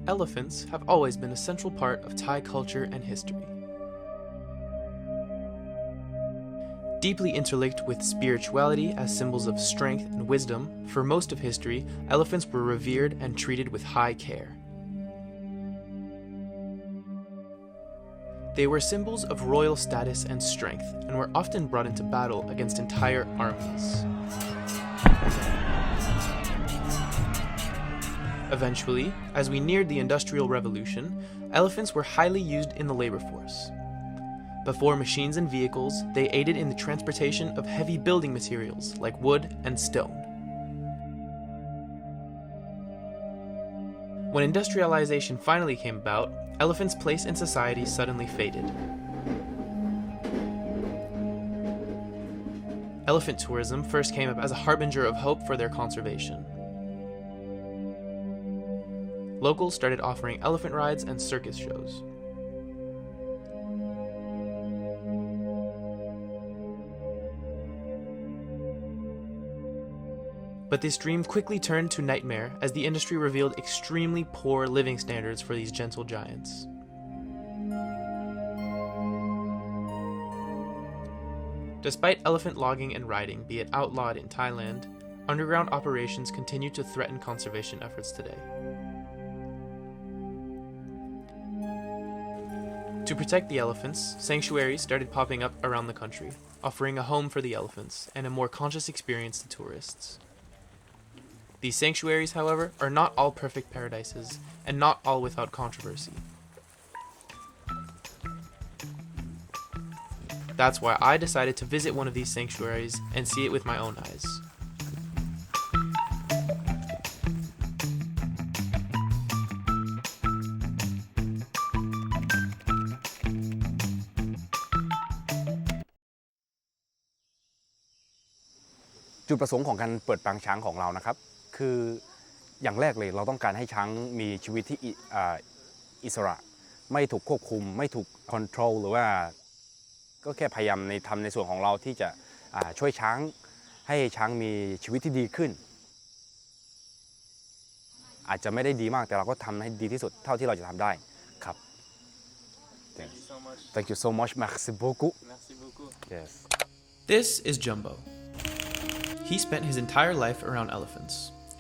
Elephants have always been a central part of Thai culture and history. Deeply interlinked with spirituality as symbols of strength and wisdom, for most of history, elephants were revered and treated with high care. They were symbols of royal status and strength, and were often brought into battle against entire armies. Eventually, as we neared the Industrial Revolution, elephants were highly used in the labor force. Before machines and vehicles, they aided in the transportation of heavy building materials like wood and stone. When industrialization finally came about, elephants' place in society suddenly faded. Elephant tourism first came up as a harbinger of hope for their conservation. Locals started offering elephant rides and circus shows. But this dream quickly turned to nightmare as the industry revealed extremely poor living standards for these gentle giants. Despite elephant logging and riding be it outlawed in Thailand, underground operations continue to threaten conservation efforts today. To protect the elephants, sanctuaries started popping up around the country, offering a home for the elephants and a more conscious experience to tourists. These sanctuaries, however, are not all perfect paradises, and not all without controversy. That's why I decided to visit one of these sanctuaries and see it with my own eyes.จุดประสงค์ของการเปิดปางช้างของเรานะครับคืออย่างแรกเลยเราต้องการให้ช้างมีชีวิตที่อิสระไม่ถูกควบคุมไม่ถูกคอนโทรลหรือว่าก็แค่พยายามทำในส่วนของเราที่จะช่วยช้างให้ช้างมีชีวิตที่ดีขึ้นอาจจะไม่ได้ดีมากแต่เราก็ทำให้ดีที่สุดเท่าที่เราจะทำได้ครับ Thank you so much Merci beaucoup Yes This is Jumbo. He spent his entire life around elephants.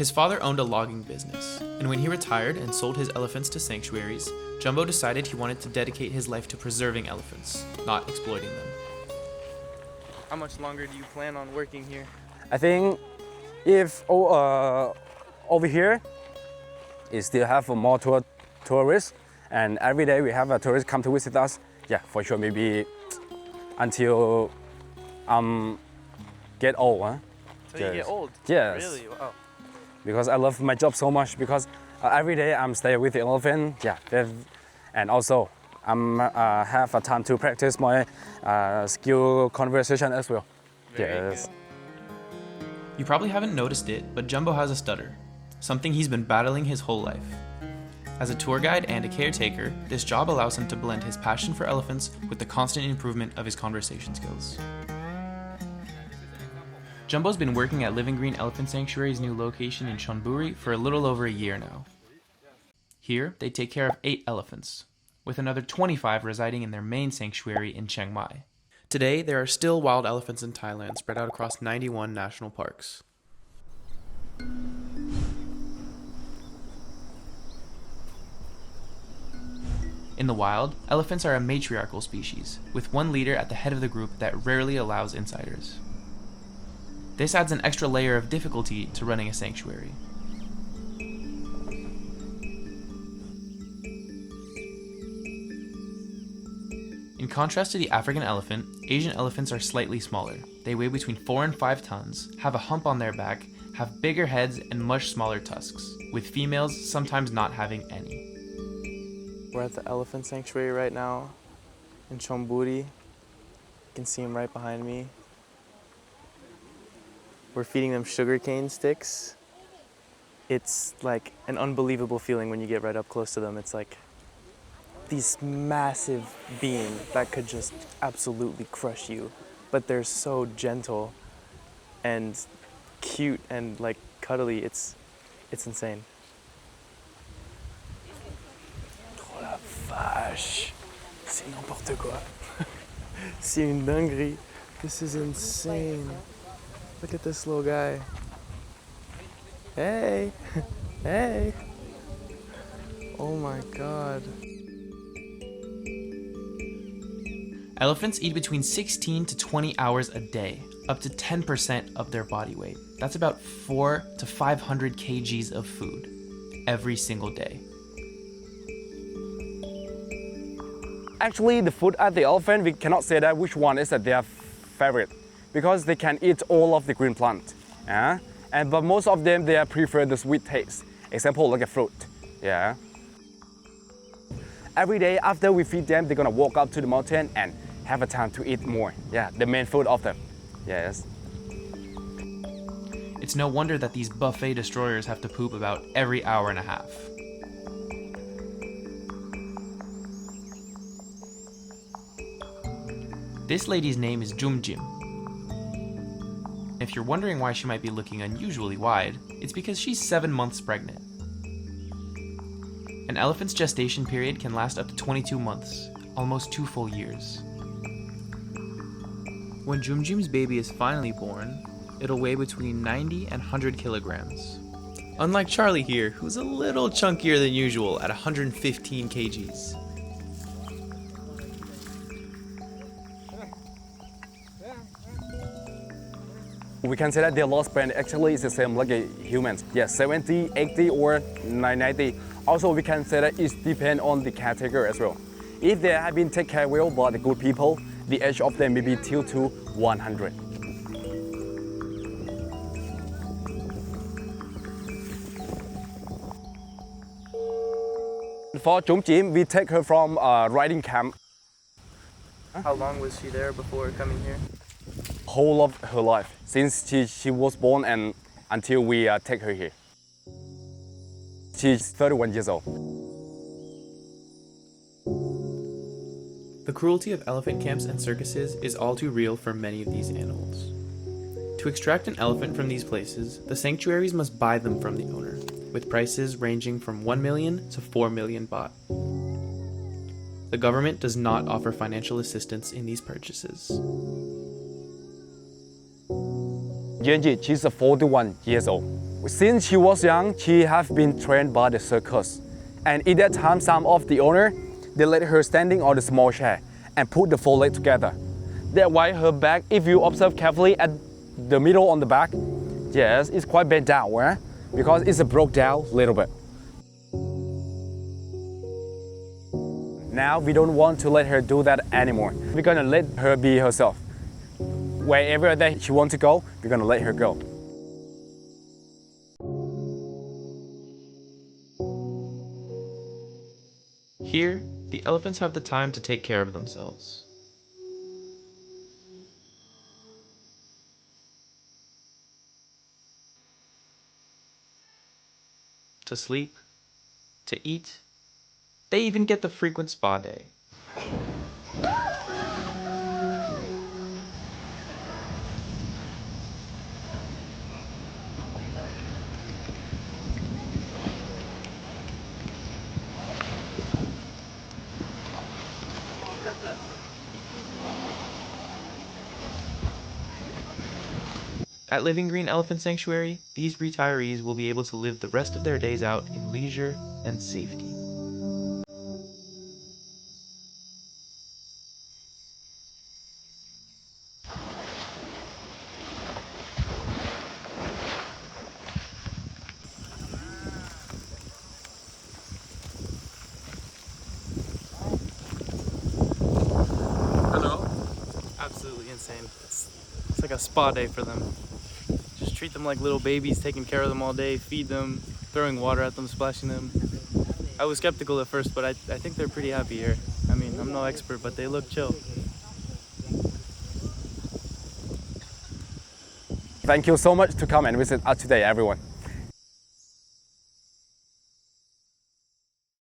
His father owned a logging business, and when he retired and sold his elephants to sanctuaries, Jumbo decided he wanted to dedicate his life to preserving elephants, not exploiting them. How much longer do you plan on working here? I think if over here it still have more tourists and every day we have a tourist come to visit us, yeah, for sure maybe until get old, huh? So you get old? Yes. Really? Wow. Because I love my job so much because every day I'm staying with the elephant, yeah, and also I'm have a time to practice my skill conversation as well. Very good. You probably haven't noticed it, but Jumbo has a stutter, something he's been battling his whole life. As a tour guide and a caretaker, this job allows him to blend his passion for elephants with the constant improvement of his conversation skills. Jumbo's been working at Livinggreen Elephant Sanctuary's new location in Chonburi for a little over a year now. Here, they take care of 8 elephants, with another 25 residing in their main sanctuary in Chiang Mai. Today, there are still wild elephants in Thailand spread out across 91 national parks. In the wild, elephants are a matriarchal species, with one leader at the head of the group that rarely allows insiders. This adds an extra layer of difficulty to running a sanctuary. In contrast to the African elephant, Asian elephants are slightly smaller. They weigh between 4 and 5 tons, have a hump on their back, have bigger heads and much smaller tusks, with females sometimes not having any. We're at the elephant sanctuary right now in Chonburi. You can see them right behind me. We're feeding them sugarcane sticks. It's like an unbelievable feeling when you get right up close to them. It's like these massive beings that could just absolutely crush you, but they're so gentle and cute and like cuddly. It's insane. vache. C'est n'importe quoi. C'est une dinguerie. This is insane. Look at this little guy. Hey! Hey! Oh my god. Elephants eat between 16 to 20 hours a day, up to 10% of their body weight. That's about 4 to 500 kgs of food every single day. Actually, the food at the elephant, we cannot say that which one is their favorite because they can eat all of the green plant. But most of them, they prefer the sweet taste. Example, like a fruit. Yeah. Every day after we feed them, they're gonna walk up to the mountain and have a time to eat more. Yeah, the main food of them. Yes. It's no wonder that these buffet destroyers have to poop about every hour and a half. This lady's name is Jumjim. If you're wondering why she might be looking unusually wide, it's because she's 7 months pregnant. An elephant's gestation period can last up to 22 months, almost 2 full years. When Jumjim's baby is finally born, it'll weigh between 90 and 100 kilograms. Unlike Charlie here, who's a little chunkier than usual at 115 kgs. We can say that their lifespan actually is the same like humans. Yes, 70, 80 or 90. Also, we can say that it depends on the caretaker as well. If they have been taken care well by the good people, the age of them may be till to 100. For Chonburi, we take her from riding camp. How long was she there before coming here? Whole of her life, since she was born and until we take her here. She's 31 years old. The cruelty of elephant camps and circuses is all too real for many of these animals. To extract an elephant from these places, the sanctuaries must buy them from the owner, with prices ranging from 1 million to 4 million baht. The government does not offer financial assistance in these purchases. Yenji, she's 41 years old. Since she was young, she has been trained by the circus. And at that time, some of the owner, they let her standing on the small chair and put the four legs together. That's why her back, if you observe carefully at the middle on the back, yes, it's quite bent down, because it's broke down a little bit. Now we don't want to let her do that anymore. We're gonna let her be herself. Wherever that she wants to go, we're gonna let her go. Here, the elephants have the time to take care of themselves. To sleep, to eat, they even get the frequent spa day. At Livinggreen Elephant Sanctuary, these retirees will be able to live the rest of their days out in leisure and safety. Hello? Absolutely insane. It's like a spa day for them. Just treat them like little babies, taking care of them all day, feed them, throwing water at them, splashing them. I was skeptical at first, but I think they're pretty happy here. I mean, I'm no expert, but they look chill. Thank you so much to come and visit us today, everyone.